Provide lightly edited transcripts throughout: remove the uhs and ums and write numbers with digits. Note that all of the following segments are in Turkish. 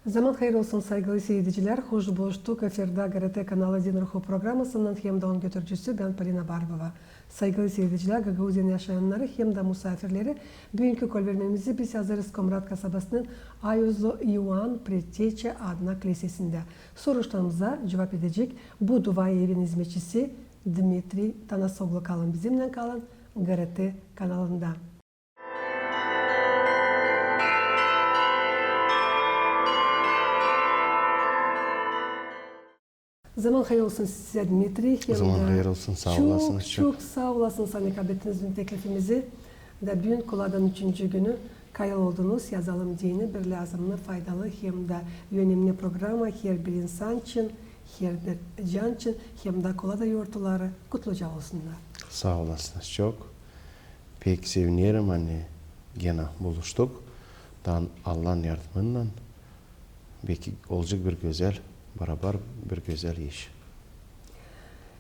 Zaman hayır olsun saygılı seyirciler. Hoş bulduk. Efirde GRT kanalı Din Ruhu programısının hem de onun götürücüsü ben Polina Barbova. Saygılı seyirciler, Gagauzien yaşayanları hem de misafirleri bugünkü kolvermemizi biz yazarız Komrat kasabasının Ayuzlu Ioan Preteçe adına kilisesinde. Soruşlarımıza cevap edecek bu dua evin hizmetçisi Dmitri Tanasoglu kalın bizimle kalın GRT kanalında. Zaman hayır olsun size Dmitri. Zaman hayır olsun, sağ olasınız. Çok sağ olasınız hani kabul ettiğiniz teklifimizi. Da bugün Kula'dan 3. günü kayıl oldunuz. Yazalım dini bir lazımlı, faydalı hem de önemli programa her bir insan için, her bir can için hem de Kula'da yurtları kutluca olsunlar. Sağ olasınız çok. Pek sevinirim hani gene buluştuk. Allah'ın yardımıyla belki olacak bir güzel, beraber bir güzel iş.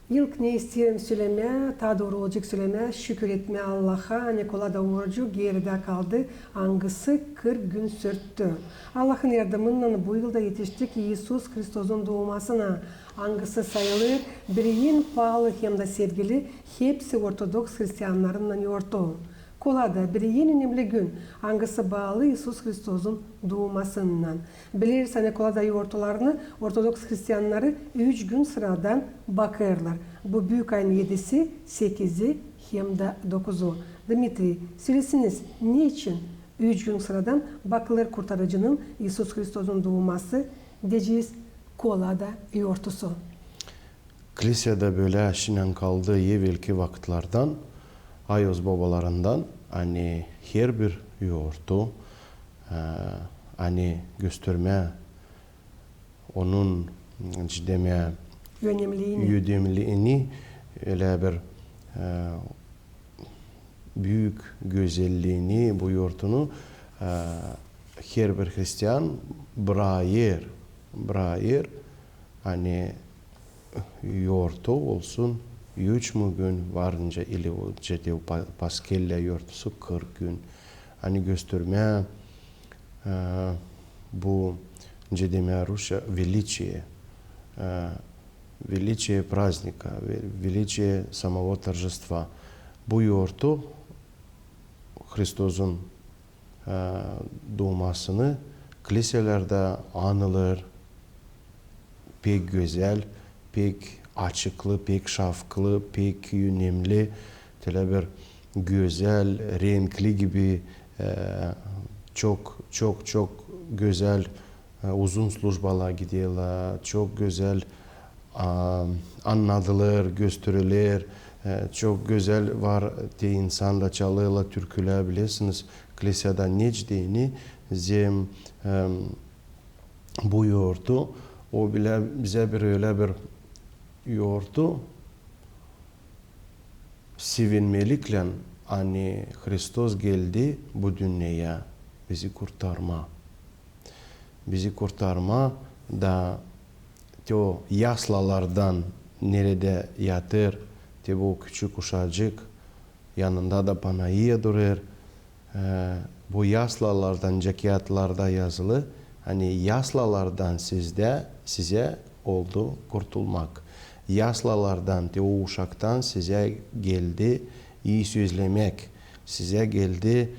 İlk ne isterim söyleme, daha doğru olacak söyleme, şükür etme Allah'a, hani Kula'da orucu geride kaldı, hangisi 40 gün sürdü. Allah'ın yardımıyla bu yılda yetiştik İsus Hristus'un doğmasına, hangisi sayılır, bir en pahalı hem de sevgili, hepsi Ortodoks Hristiyanlarının yurtu. Kula'da bir en önemli gün, hangisi bağlı İsus Hristus'un doğmasından. Biliriz hani Kula'da yurtlarını Ortodoks Hristiyanları 3 gün sıradan bakırlar. Bu büyük ayın 7'si, 8'i hem de 9'u. Dmitri, söylesiniz niçin 3 gün sıradan bakılır kurtarıcının İsus Hristus'un doğması diyeceğiz Kula'da yurtusu. Kilisede böyle aşinen kaldığı evvelki vakitlerden Ayos babalarından hani her bir yurtu hani gösterme onun cideme önemliğini öyle bir büyük güzelliğini bu yurtunu her bir Hristiyan bırakır hani yurtu olsun 3 gün varınca ili ciddi paskelle yurtusu 40 gün hani gösterme bu ciddi Rusya величие праздника, величие самого торжества. Bu yurtu Hristus'un doğmasını kiliselerde anılır, pek güzel, pek açıklı, pek şafklı, pek önemli, bir güzel, renkli gibi çok güzel uzun slujbalar gidiyorlar, çok güzel anladılar, gösterilir, çok güzel var diye insanla çalıyorlar, türküler bilirsiniz. Kilisede necdeni zem bu yurtu, o bile bize bir öyle bir yurtu sevinmelikle hani Hristos geldi bu dünyaya bizi kurtarma da o yaslalardan nerede yatır bu küçük uşacık yanında da panayı durur bu yaslalardan cekiyatlarda yazılı hani yaslalardan size oldu kurtulmak yaslalardan o uşaktan size geldi iyi sözlemek size geldi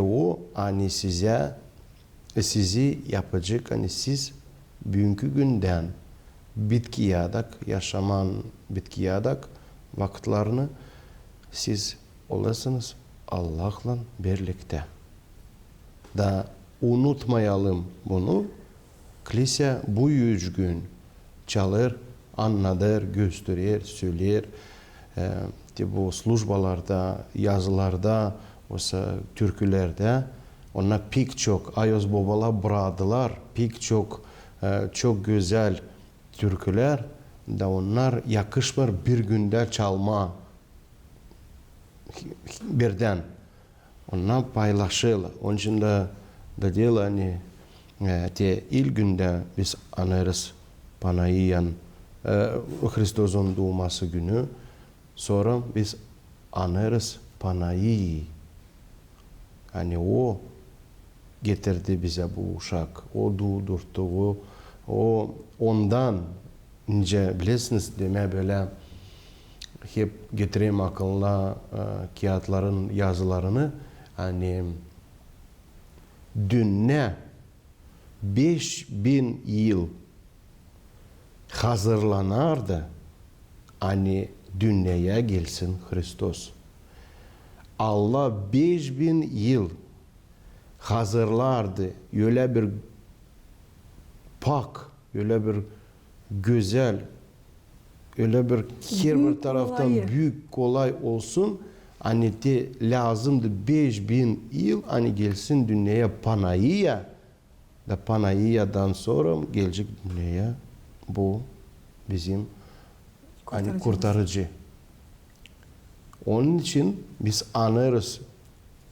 o hani sizi yapacak hani siz bugünkü günden yaşaman bitki yadak vakitlerini siz olasınız Allah'la birlikte. Da unutmayalım bunu. Kilise bu 3 gün çalır, anlatır, gösterir, söyler. Bu slujbalarda, yazılarda, türkülerde ona pek çok Ayos babalar bıraktılar, pek çok güzel türküler da onlar yakışmır bir günde çalma birden. Onlar paylaşırlar. Onun için de diyorlar hani ilk günde biz anarız Panayiyan Hristus'un doğması günü. Sonra biz anarız Panayi. Hani o getirdi bize bu uşak. O doğdurttu. O ondan ince bilirsiniz deme böyle hep getireyim akılına kağıtların yazılarını hani dünne 5000 yıl hazırlanardı hani dünyaya gelsin Hristos. Allah 5000 yıl hazırlardı. Öyle bir pak, öyle bir güzel, öyle bir her bir taraftan büyük kolay olsun. Hani de lazımdı 5000 yıl hani gelsin dünyaya Panayya da Panayya'dan sonra gelecek dünyaya bu bizim hani kurtarıcı. Onun için biz anarız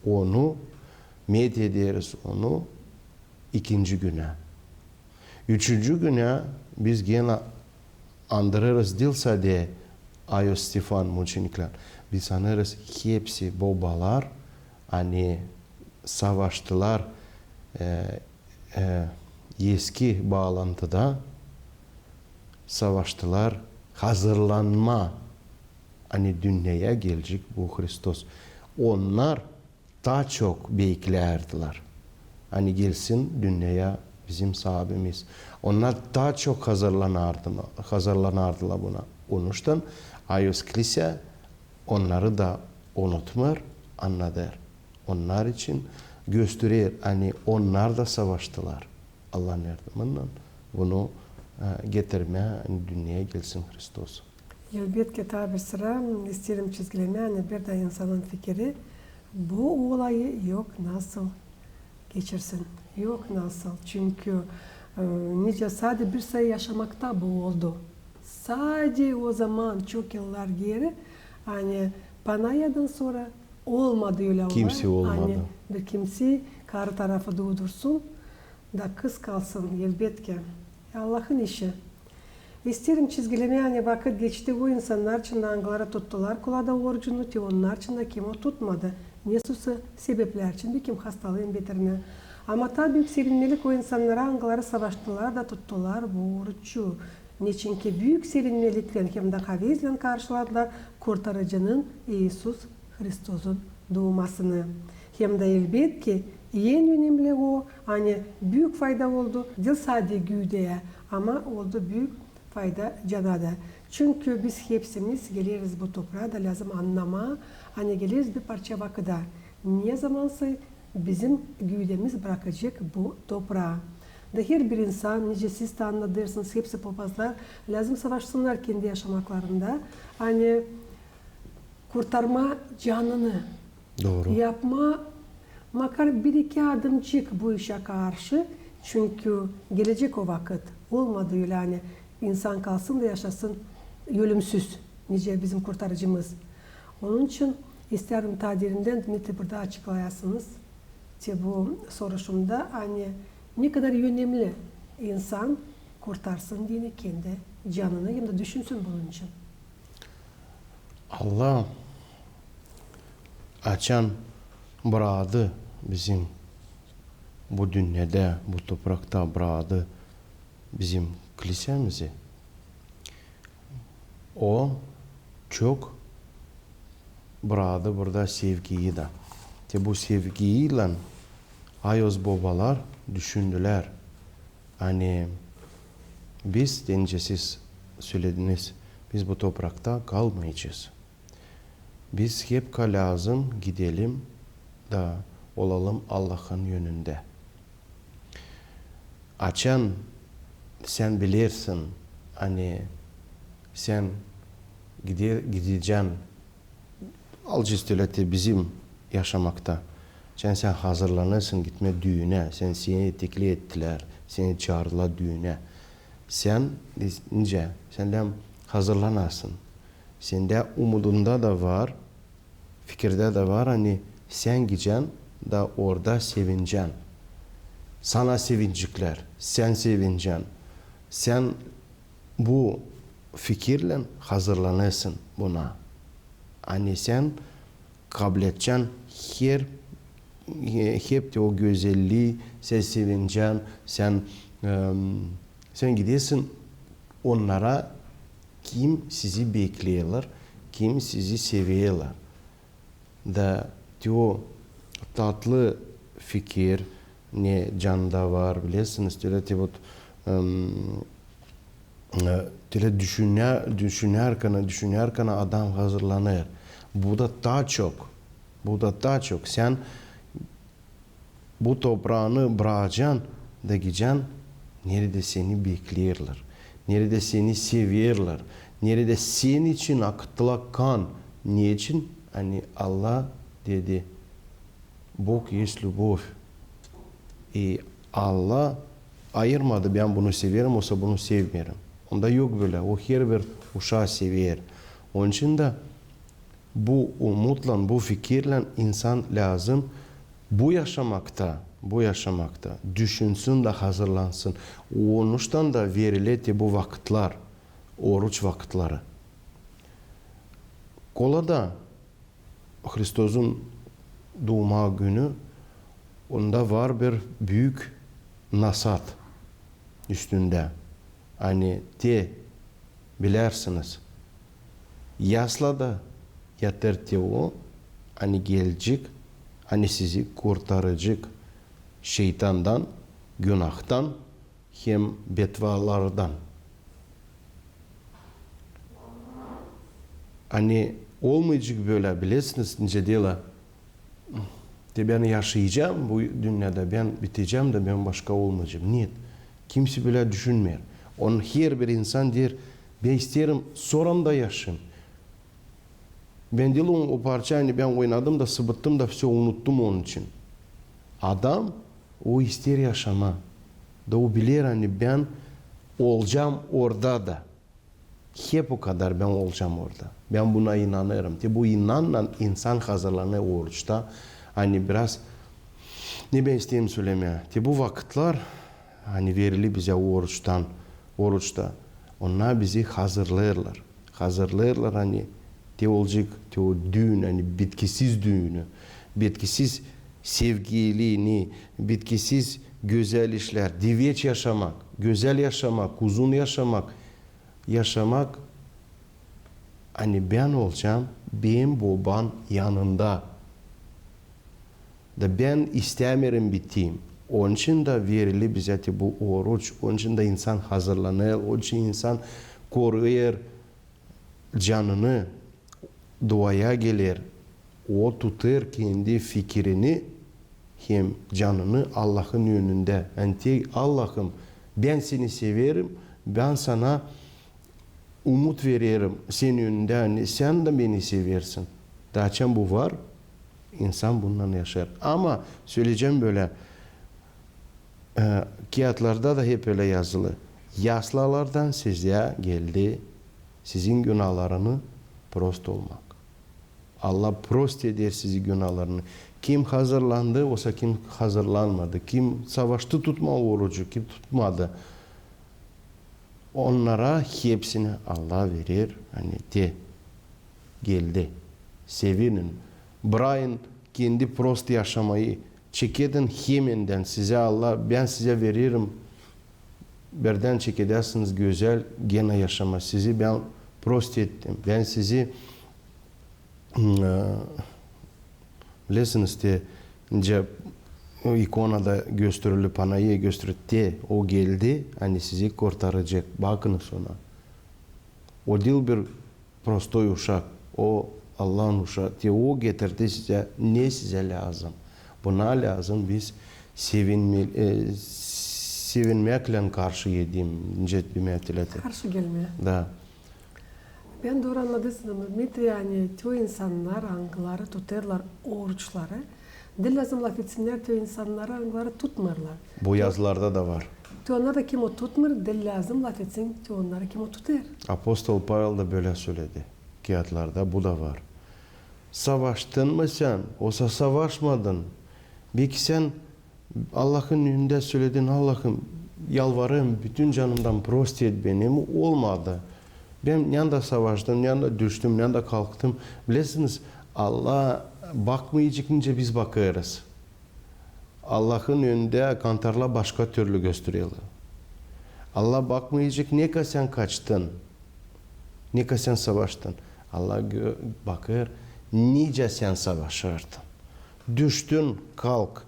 onu, medederiz onu ikinci güne. Üçüncü güne biz gene andırırız dilse de Ayos Stefan muçenikler. Biz anarız hepsi babalar hani savaştılar eski bağlantıda savaştılar hazırlanma hani dünyaya gelecek bu Hristos. Onlar daha çok beklerdiler. Hani gelsin dünyaya bizim sahibimiz. Onlar daha çok hazırlanardılar buna. Onun için Ayos Kilise onları da unutmur, anladır. Onlar için gösterir. Hani onlar da savaştılar. Allah'ın yardımıyla bunu getirmeye hani dünyaya gelsin Hristos. Elbette tabi sıra isterim çizgilerine hani bir de insanın fikri bu olayı yok nasıl geçirsin, yok nasıl. Çünkü nice sadece bir sayı yaşamakta bu oldu. Sadece o zaman çok yıllar geri hani Panayya'dan sonra olmadı öyle olay. Kimse olmadı. Hani bir kimse karı tarafı doğdursun da kız kalsın elbette. Allah'ın işi. İsterim çizgileme yani vakit geçti o insanlar için anglara tuttular kulada orucunu ki onlar için de kim o tutmadı. Nesusa sebepler için bir kim hastalığın beterine. Ama tabi büyük sevinmelik o insanlara anglara savaştılar da tuttular bu orucu. Niçin ki büyük sevinmelikle hem de havizle karşıladılar kurtarıcının İsus Hristos'un doğmasını. Hem de elbet ki en önemli o hani büyük fayda oldu. Değil sadece güdeye ama oldu büyük fayda canada. Çünkü biz hepsimiz geliriz bu toprağa da lazım anlama. Hani geliriz bir parça vakıda. Ne zamansa bizim güdemiz bırakacak bu toprağa. Da her bir insan, nice siz de anladırsınız, hepsi papazlar lazım savaşsınlar kendi yaşamaklarında. Hani kurtarma canını Doğru. yapma makar bir iki adımcık bu işe karşı. Çünkü gelecek o vakit olmadı öyle hani insan kalsın da yaşasın ölümsüz. Nice bizim kurtarıcımız. Onun için isterim tadirinden Dmitri burada açıklayasınız. Bu soruşumda hani ne kadar önemli insan kurtarsın diye kendi canını hem de düşünsün bunun için. Allah açan bıraktı bizim bu dünyada, bu toprakta bıraktı bizim kilisemizi. O çok bıraktı burada sevgiyi de. Bu sevgiyle Ayos babalar düşündüler. Hani biz deyince siz söylediniz, biz bu toprakta kalmayacağız. Biz hep lazım gidelim da olalım Allah'ın yönünde. Açan sen bilirsin hani sen gideceksin alcistületi bizim yaşamakta. Sen hazırlanırsın gitme düğüne. Seni tekli ettiler. Seni çağırdılar düğüne. Sen nice senden hazırlanasın. Sende umudunda da var, fikirde de var hani sen gideceksin da orada sevineceksin. Sana sevinecekler, sen sevineceksin. Sen bu fikirle hazırlanırsın buna. Hani sen kabul edeceksin her hep de o güzelliği sen sevineceksin. Sen gidesin onlara, kim sizi bekliyorlar, kim sizi seviyorlar. Da o tatlı fikir ne canda var bilirsiniz. Tyle düşünürken adam hazırlanır. Bu da daha çok. Sen bu toprağını bırakacaksın da gideceksin. Nerede seni bekliyorlar. Nerede seni seviyorlar. Nerede senin için akıtılan kan. Niçin? Hani Allah dedi. Bog есть любовь. Allah ayırmadı. Ben bunu severim, olsa bunu sevmiyorum. Onda yok böyle. O her bir uşağı sever. Onun için de bu umutla, bu fikirle insan lazım bu yaşamakta düşünsün de hazırlansın. Onuştan da verileti bu vakitler, oruç vakitleri. Kolada Hristos'un doğma günü, onda var bir büyük nasat üstünde. Hani bilersiniz. Yasla da yatırtı o, hani gelecek, hani sizi kurtaracak şeytandan, günahtan, hem bedvalardan. Hani olmayacak böyle bilirsiniz nice dela. Ben yaşayacağım bu dünyada, ben biteceğim de ben başka olmayacağım. Niye? Kimse böyle düşünmüyor. Onun her bir insan der, ben isterim sonranda yaşayayım. Ben diyorum o parçayı ben oynadım da sıvıttım da все unuttum onun için. Adam o ister yaşama. Da o bilir hani ben olacağım orada da. Hep o kadar ben olacağım orada. Ben buna inanırım. Bu inanla insan hazırlanır oruçta. Hani biraz ne ben isteyeyim söylemeye. Bu vakitler hani verili bize oruçta. Onlar bizi hazırlarlar. Hazırlarlar hani olacak o düğün, hani bitkisiz düğünü, bitkisiz sevgiliğini, bitkisiz güzel işler, diveç yaşamak, güzel yaşamak, uzun yaşamak hani ben olacağım, benim babam yanında da ben istemiyorum biteyim. Onun için de verili bize bu oruç, onun için de insan hazırlanır, onun için insan koruyor canını, duaya gelir, o tutar kendi fikrini hem canını Allah'ın önünde. Yani Allah'ım ben seni severim, ben sana umut veririm senin önünde, hani sen de beni seversin. Daçan bu var, insan bundan yaşar. Ama söyleyeceğim böyle, kağıtlarda da hep öyle yazılı. Yaslalardan size geldi, sizin günahlarını prost olmak. Allah prost eder sizi günahlarını. Kim hazırlandı, olsa kim hazırlanmadı. Kim savaştı tutma orucu, kim tutmadı. Onlara hepsini Allah verir. Hani geldi. Sevinin. Bırakın kendi prost yaşamayı. Çekedin heminden size Allah, ben size veririm. Birden çekedersiniz güzel gene yaşama. Sizi ben prost ettim. Ben sizi bilirsiniz ikonada gösterilip panayı gösterdi. O geldi. Hani sizi kurtaracak. Bakınız ona. O değil bir prostoy uşak. O Allah'ın uşağı. O getirdi size. Ne size lazım? Buna lazım biz sevinmekle karşı yediğim incet bir metilete. Karşı gelmeye. Da. Ben doğru anladıysam, Dmitri, yani tüm insanlar angları tutarlar oruçları. De lazım laf etsinler, tüm insanlar angları tutmarlar. Bu yazılarda da var. Tüm onlar da kim o tutmur, de lazım laf etsin, tüm onları kim o tutar. Apostol Pavel da böyle söyledi. Kağıtlarda bu da var. Savaştın mı sen? Olsa savaşmadın. Belki sen Allah'ın önünde söyledin, Allah'ım yalvarırım bütün canımdan prost et benim. Olmadı. Ben yanda savaştım, yanda düştüm, yanda kalktım. Bilirsiniz Allah bakmayacakınca biz bakarız. Allah'ın önünde kantarla başka türlü gösteriyorlar. Allah bakmayacak ne kadar sen kaçtın, ne kadar sen savaştın. Allah bakır nice sen savaşırdın. Düştün kalk,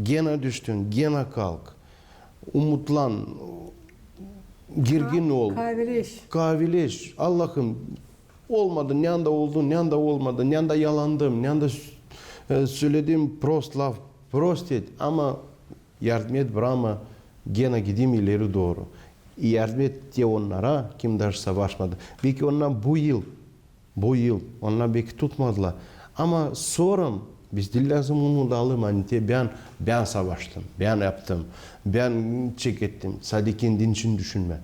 gene düştün gene kalk. Umutlan, girgin ol. Kaveleş. Allah'ım olmadı, ne anda oldu, ne anda olmadı, ne anda yalandım, ne anda söyledim prost laf, prost et. Ama yardım et Brahma, gene gideyim ileri doğru. Yardım et diye onlara kimler savaşmadı. Belki onlar bu yıl onlar belki tutmadılar. Ama sonra biz de lazım umut alalım. Hani ben savaştım, ben yaptım, ben çekettim. Sadece kendin için düşünme.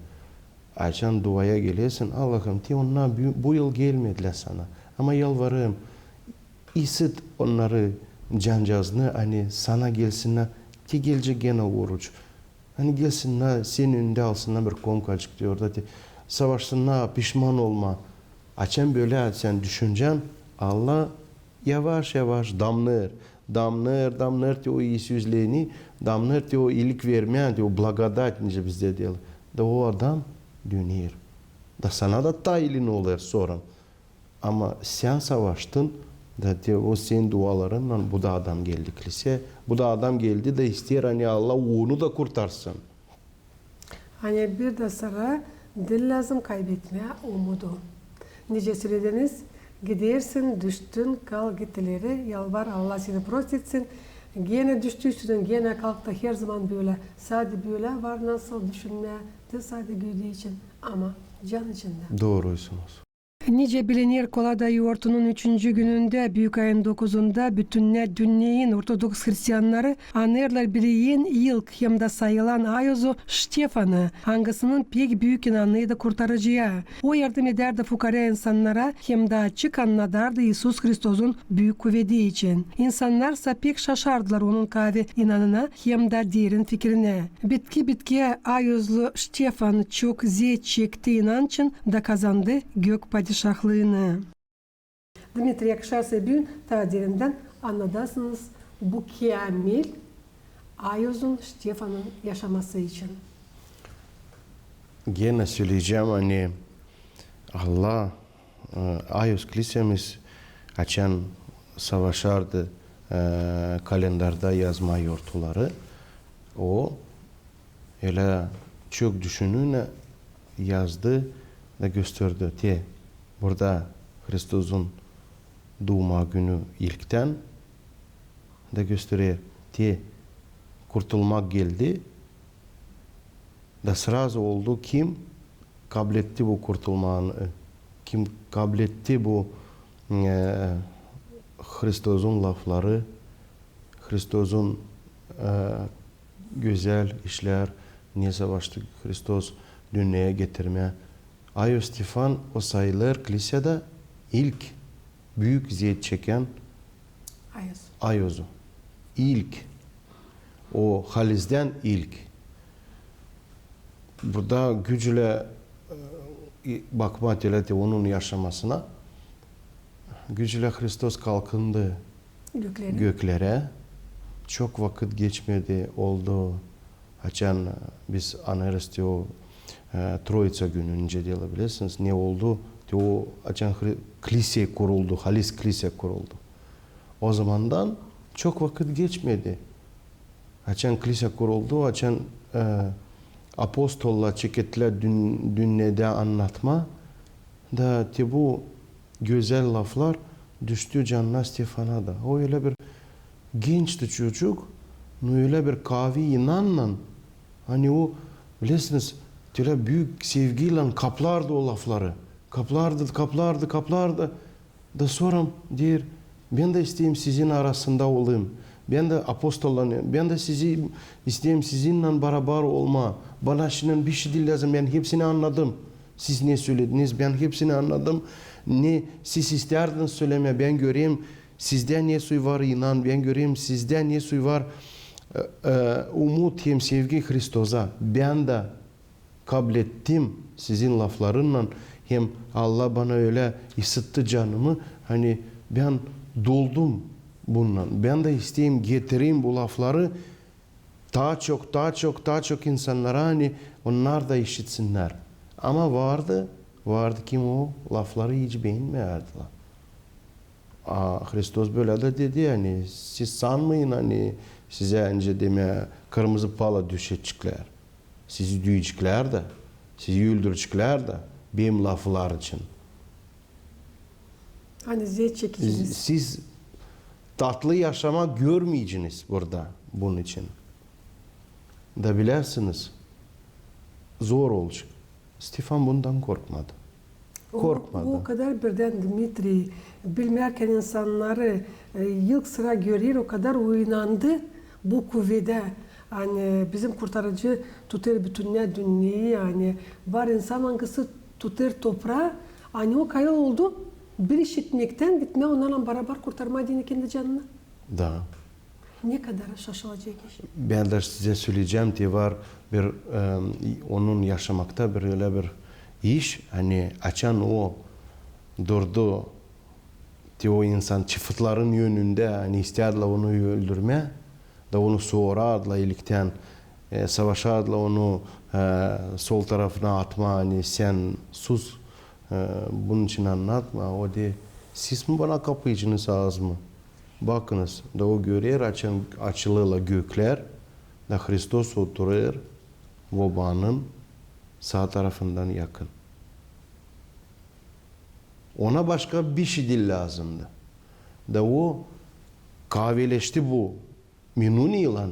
Açan duaya gelesin. Allah'ım diye onlar bu yıl gelmediler sana. Ama yalvarırım. İsit onları cancağızını hani sana gelsinler. Ki gelecek gene oruç. Hani gelsinler senin önünde alsınlar bir komkalcık diyor da savaşsınlar pişman olma. Açan böyle sen düşüneceksin. Allah yavaş yavaş damlar diyor o iyi sözlerini, damlar diyor o iyilik vermeyen diyor o blagodat nice bizde diyor. Da o adam dönüyor. Da sana da tayilin olur sonra. Ama sen savaştın da diyor o senin dualarınla bu da adam geldi kiliseye. Bu da adam geldi de ister hani Allah onu da kurtarsın. Hani bir de sıra dil lazım kaybetmeye umudu. Nice söylediniz, gidersin, düştün, kal gittileri, yalvar Allah seni prost etsin. Gene düştüysün, gene kalktı her zaman böyle. Sadece böyle var nasıl düşünmeye de sadece güldüğü için ama can içinde. Doğruysunuz. Nice bilinir Kolada yoğurtunun 3. gününde büyük ayın 9'unda bütünle dünyanın Ortodoks Hristiyanları anırlar bileyin ilk hem de sayılan Ayozu Ştefan'ı hangisinin pek büyük inanlıydı kurtarıcıya. O yardım ederdi fukara insanlara hem de açık anladardı İsus Hristos'un büyük kuvveti için. İnsanlarsa pek şaşardılar onun kavi inanına hem de derin fikrine. Bitki Ayozlu Ştefan çok ziyet çekti inancın da kazandı gök padişahlığı. Dmitri Yakışarsa bugün daha derinden anladasınız bu kamil Ayoz'un Ştefan'ın yaşaması için. Gene söyleyeceğim hani Allah Ayoz kilisemiz açan savaşardı kalendarda yazma yortuları. O öyle çok düşününe yazdı da gösterdi. Burada Hristos'un doğma günü ilkten de gösteriyor. Kurtulmak geldi. Da sırası oldu kim kabul etti bu kurtulmanı, kim kabul etti bu Hristos'un lafları, Hristos'un güzel işler, niye savaştı Hristos dünyaya getirmeye. Ayos Stefan o sayılır kilisede ilk büyük ziyet çeken Ayos'u. İlk. O halizden ilk. Burada güçle bakma teleti onun yaşamasına güçle Hristos kalkındı göklere. Çok vakit geçmedi oldu. Açan biz anarız diyor Troica gününce diyebilirsiniz. Ne oldu? O açan kilise kuruldu. Halis kilise kuruldu. O zamandan çok vakit geçmedi. Açan kilise kuruldu. Açan apostolla çeketler dünyada anlatma da bu güzel laflar düştü canına Stefan'a da. O öyle bir gençti çocuk. Öyle bir kavi inanla hani o bilirsiniz öyle büyük sevgiyle kaplardı o lafları. Kaplardı. Da sonra diyor ben de isteyeyim sizin arasında olayım. Ben de apostollarım. Ben de sizi isteyeyim sizinle beraber olma. Bana şimdi bir şey değil lazım. Ben hepsini anladım. Siz ne söylediniz? Ben hepsini anladım. Ne siz isterdiniz söyleme. Ben göreyim sizde ne suy var inan. Ben göreyim sizde ne suy var umut hem sevgi Hristos'a. Ben de kabul ettim sizin laflarınla. Hem Allah bana öyle ısıttı canımı. Hani ben doldum bundan. Ben de isteyeyim getireyim bu lafları daha çok insanlara hani onlar da işitsinler. Ama vardı kim o lafları hiç beğenmiyordular. Hristos böyle de dedi yani siz sanmayın hani size önce deme kırmızı pala düşecekler. Sizi duyacaklar da, sizi öldürecekler de benim laflar için. Hani ziyet çekiciniz. Siz tatlı yaşama görmeyeceksiniz burada bunun için. Da bilirsiniz zor olacak. Stefan bundan korkmadı. Korkmadı. O kadar birden Dimitri bilmerken insanları ilk sıra görüyor o kadar oynandı bu kuvvede. Hani bizim kurtarıcı tutar bütün dünyayı yani var insan hangisi tutar toprağı hani o kayıl oldu bir işitmekten gitme onlarla beraber kurtarma dini kendi canını. Da. Ne kadar şaşılacak iş. Ben de size söyleyeceğim ki var bir onun yaşamakta bir öyle bir iş hani açan o durdu ki o insan çiftlerin yönünde hani isterdiler onu öldürme da onu soğurardılar iyilikten savaşardılar onu sol tarafına atma hani sen sus bunun için anlatma o de siz mi bana kapayıcınız ağız mı? Bakınız da o görüyor açılıyla gökler da Hristos oturuyor vabanın sağ tarafından yakın. Ona başka bir şey değil lazımdı. Da o kahveleşti bu. Minun ilan.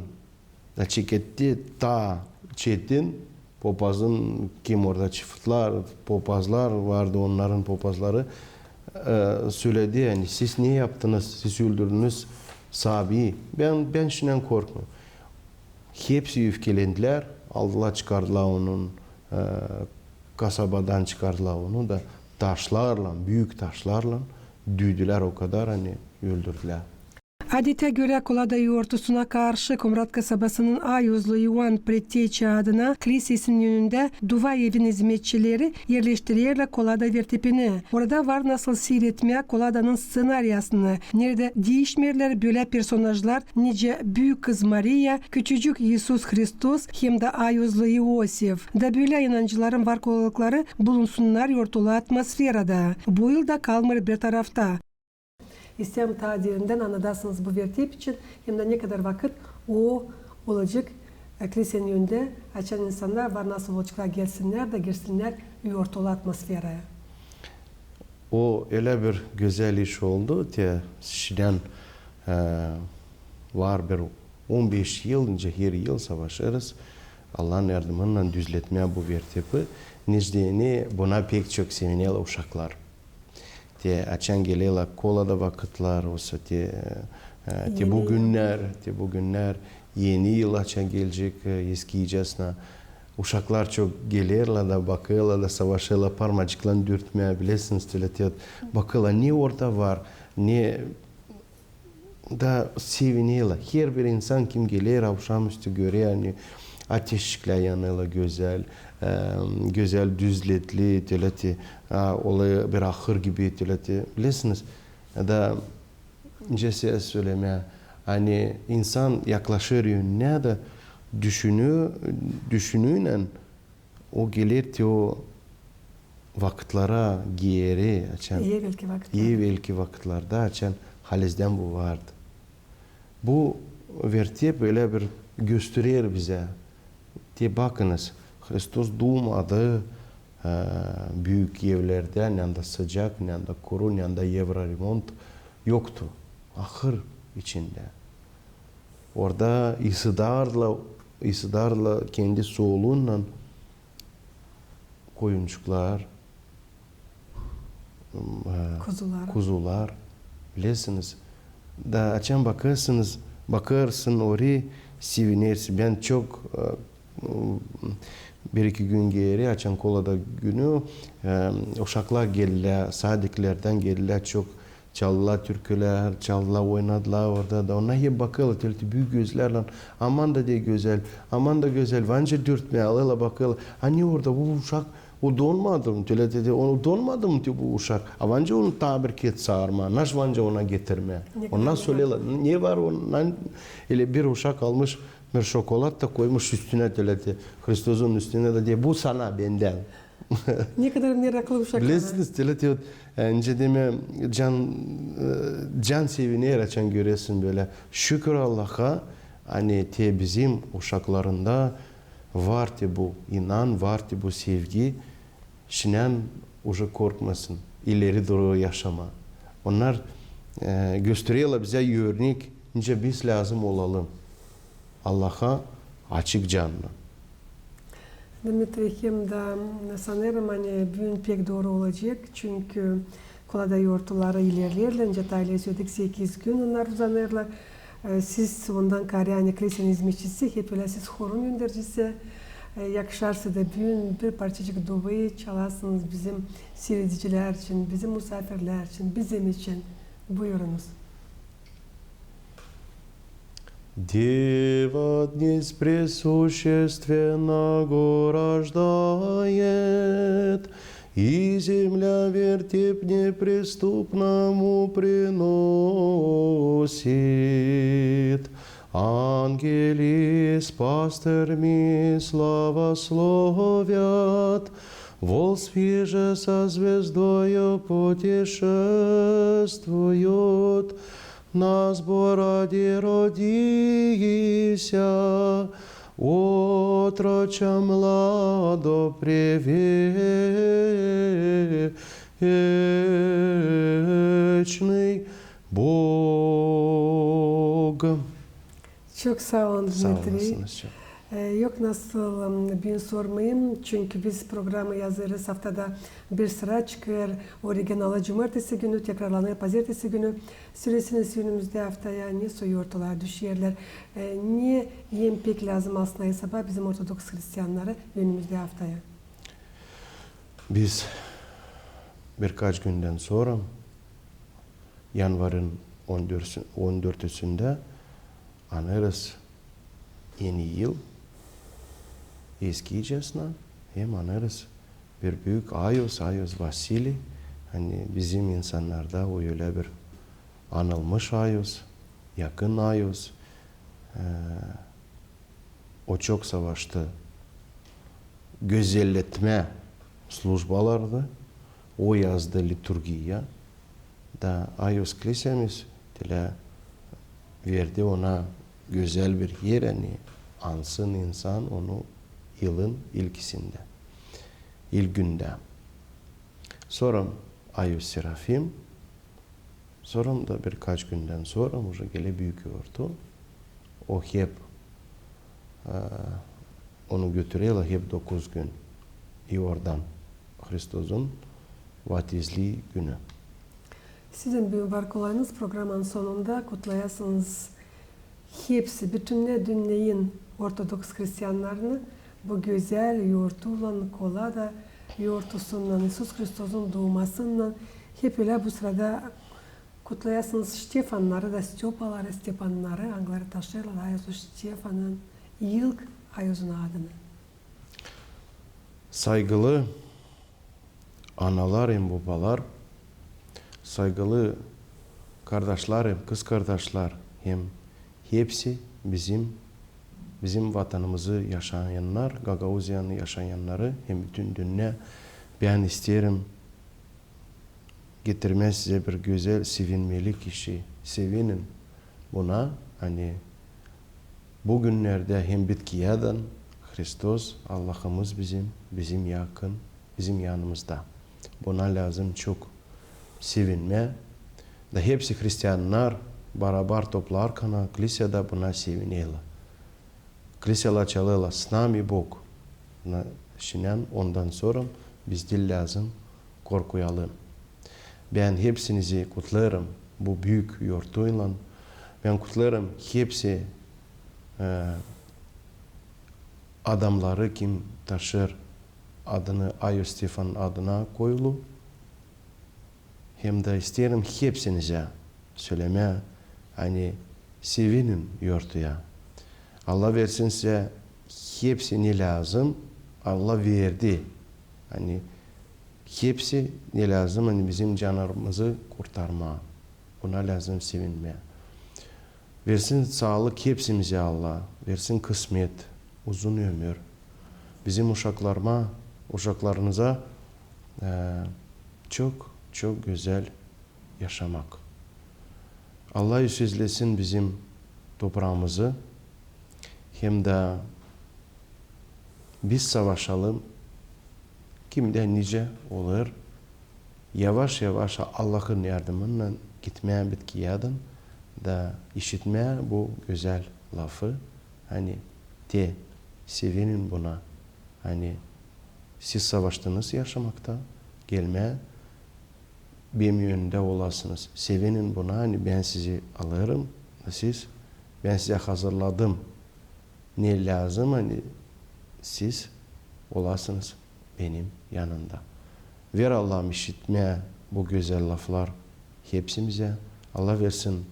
Da çeketti ta çetin popazın kim orada çiftler, popazlar vardı onların popazları söyledi yani siz niye yaptınız, siz öldürdünüz sahabeyi. Ben şundan korkmuyorum. Hepsi öfkelendiler, aldılar çıkardılar onun kasabadan çıkardılar onu da taşlarla, büyük taşlarla düydüler o kadar hani öldürdüler. Adete göre Kolada yoğurtusuna karşı Komrat kasabasının Ayuzlu Ivan Pretteçi adına kilisesinin yönünde duva evin hizmetçileri yerleştiriyorlar Kolada vertepini. Orada var nasıl seyretmeye Kolada'nın senaryasını. Nerede değişmerler böyle personajlar nice büyük kız Maria, küçücük Yesus Hristos hem de Ayuzlu Iosif. Da böyle inancıların var kolaylıkları bulunsunlar yortulu atmosferada. Bu yıl da kalmır bir tarafta. İslam tarihinden anladasınız bu vertip için hem de ne kadar vakit o olacak kilisenin önünde açan insanlar var nasıl olacaklar gelsinler de girsinler ortalı atmosfere. O öyle bir güzel iş oldu ki şimdiden var bir 15 yıl önce her yıl savaşırız. Allah'ın yardımıyla düzletmeye bu vertipi. Necdeni buna pek çok seviniyorlar uşaklar. Açan geliyorlar kolada vakitler olsa bu günler yeni yıl açan gelecek eskiyeceğizne uşaklar çok gelirler da bakıyorlar da savaşıyorlar parmacıkla dürtmeye bilesiniz bakıyorlar ne orada var ne da seviniyorlar her bir insan kim gelir akşamüstü görüyor yani ateşlikler yanıyorlar güzel düzletli tületi olayı bir ahır gibi tületi bilirsiniz da size söylemeye hani insan yaklaşır yönüne de düşünüyle o gelir ki o vakitlere geri açan iyi belki vakitlerde açan halizden bu vardı. Bu vertiye böyle bir gösteriyor bize diye bakınız Hristos doğmadı büyük evlerde ne de sıcak ne de kuru ne de Evroremont yoktu. Ahır içinde. Orada İsidar'la kendi soğuluğunla koyuncuklar kuzular bilirsiniz. Da açan bakarsın oraya sevinirsin. Ben çok bir iki gün geri açan kolada günü uşaklar geldiler, sadiklerden geldiler çok çaldılar türküler, çaldılar oynadılar orada da ona hep bakıyorlar büyük gözlerle aman da diye güzel, aman da güzel vanca dürtmeye alıyorlar bakıyorlar hani orada bu uşak o donmadı mı? O donmadı mı bu uşak? Avanca onu tabir ket sağırma. Naş vanca ona getirme. Ondan söylüyorlar. Niye var ondan? Öyle bir uşak almış Bir şokolat da koymuş üstüne töleti. Hristos'un üstüne de diye bu sana benden. Ne kadar meraklı uşaklar. Bilirsiniz töleti önce deme can sevini açan göresin böyle. Şükür Allah'a hani bizim uşaklarında vardı bu inan, vardı bu sevgi. Şinen уже korkmasın. İleri doğru yaşama. Onlar gösteriyorlar bize örnek. Nice biz lazım olalım. Allah'a açık canlı. Dimitri'm de sanırım hani bugün pek doğru olacak. Çünkü kolada yortuları ilerlerler. Önce Tayla söyledik 8 gün onlar uzanırlar. Siz ondan kare hani kilisenin hizmetçisi, hep öyle siz horun göndericisi. Yakışarsa da bugün bir parçacık duayı çalarsınız bizim seyrediciler için, bizim misafirler için, bizim için. Buyurunuz. Дева днесь пресущественного рождает, и земля вертеп неприступному приносит. Ангели с пастырьми славословят, вол свеже со звездою путешествуют, на сбороде родися, отроча младо привечный Бог. Çok sağ olun Sağ Dmitri. olasınız çok. Yok nasıl ben sormayayım çünkü biz programı yazarız haftada bir sıra çıkar orijinali cumartesi günü tekrarlanır pazartesi günü süresiniz önümüzde haftaya ne soyurtular düşerler ne yem pek lazım aslında hesaba bizim Ortodoks Hristiyanları önümüzde haftaya. Biz birkaç günden sonra yanvarın 14'üsünde anarız yeni yıl eskiyeceğiz hem anarız bir büyük Ayos Vasili hani bizim insanlarda o öyle bir anılmış Ayos yakın Ayos o çok savaştı gözelletme slujbalardı o yazdı liturgiya da Ayos kilisemiz verdi ona güzel bir yer hani ansın insan onu yılın ilkisinde, ilk günde. Sonra Ayos Serafim, sonra da birkaç günden sonra gele büyük yortu. O hep onu götürüyorlar hep 9 gün. Oradan Hristos'un vatizli günü. Sizin bir varkolarınız programın sonunda kutlayasınız. Hepsi, bütün dünyanın Ortodoks Hristiyanlarını bu güzel yortulan kolada yortusundan, İsus Hristos'un doğmasından hep öyle bu sırada kutlayasınız Stefanları da Stepanları, Angları taşırlar Ayos Stefan'ın ilk Ayos'un adını. Saygılı analar hem babalar, saygılı kardeşler hem kız kardeşler hem hepsi bizim vatanımızı yaşayanlar, Gagauzya'nı yaşayanları hem bütün dünya ben isterim getirmez size bir güzel sevinmeli kişi. Sevinin buna hani bugünlerde hem bitkiyeden Hristos Allah'ımız bizim yakın, bizim yanımızda. Buna lazım çok sevinme. Da hepsi Hristiyanlar beraber toplarken kilisede buna seviniyorlar. Kiliseler çalıyorlar, s nami Bog. Şimdi ondan sonra biz de lazım korkuyalım. Ben hepsinizi kutlarım bu büyük yortuyla. Ben kutlarım hepsi adamları kim taşır adını Ayos Stefan adına koyulu. Hem de isterim hepsinize söyleme hani sevinin yortuya. Allah versin size hepsi lazım. Allah verdi. Hani hepsi ne lazım? Hani bizim canlarımızı kurtarma. Buna lazım sevinme. Versin sağlık hepsimize Allah. Versin kısmet, uzun ömür. Bizim uşaklarınıza çok çok güzel yaşamak. Allah yüzlesin bizim toprağımızı. Hem de biz savaşalım. Kimde nice olur. Yavaş yavaş Allah'ın yardımıyla gitmeye bitkiyadan da işitmeye bu güzel lafı. Hani sevinin buna. Hani siz savaştınız yaşamakta. Gelmeye benim yönünde olasınız. Sevinin buna. Hani ben sizi alırım. Ben size hazırladım. Ne lazım? Hani siz olasınız benim yanında. Ver Allah'ım işitmeye bu güzel laflar hepsimize. Allah versin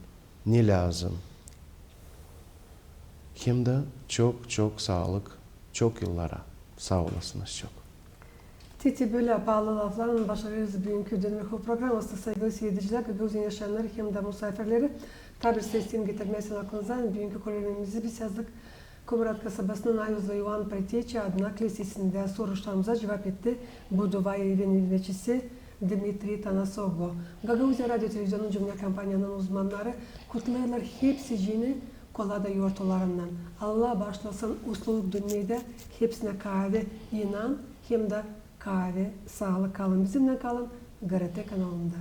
ne lazım. Hem de çok çok sağlık, çok yıllara sağ olasınız çok. Titi böyle bağlı laflarla başarıyoruz bugünkü dönemi programımızda sevgili seyirciler, Gagavuz'un yaşayanları hem de misafirleri tabir sesini getirmesin aklınıza. Bugünkü kolejimizi biz yazdık. Komurat kasabasının Ayuzlu Ivan Preteçi adına kilisesinde soruşlarımıza cevap etti. Budova evin hizmetçisi Dmitri Tanasoglu. Gagavuzya Radyo Televizyonu Cümle Kampanyanın uzmanları kutlayırlar hepsicini kolada yortularından. Allah başlasın usluluk dünyada hepsine kahve inan hem de kahve sağlık kalın. Bizimle kalın. GRT kanalında.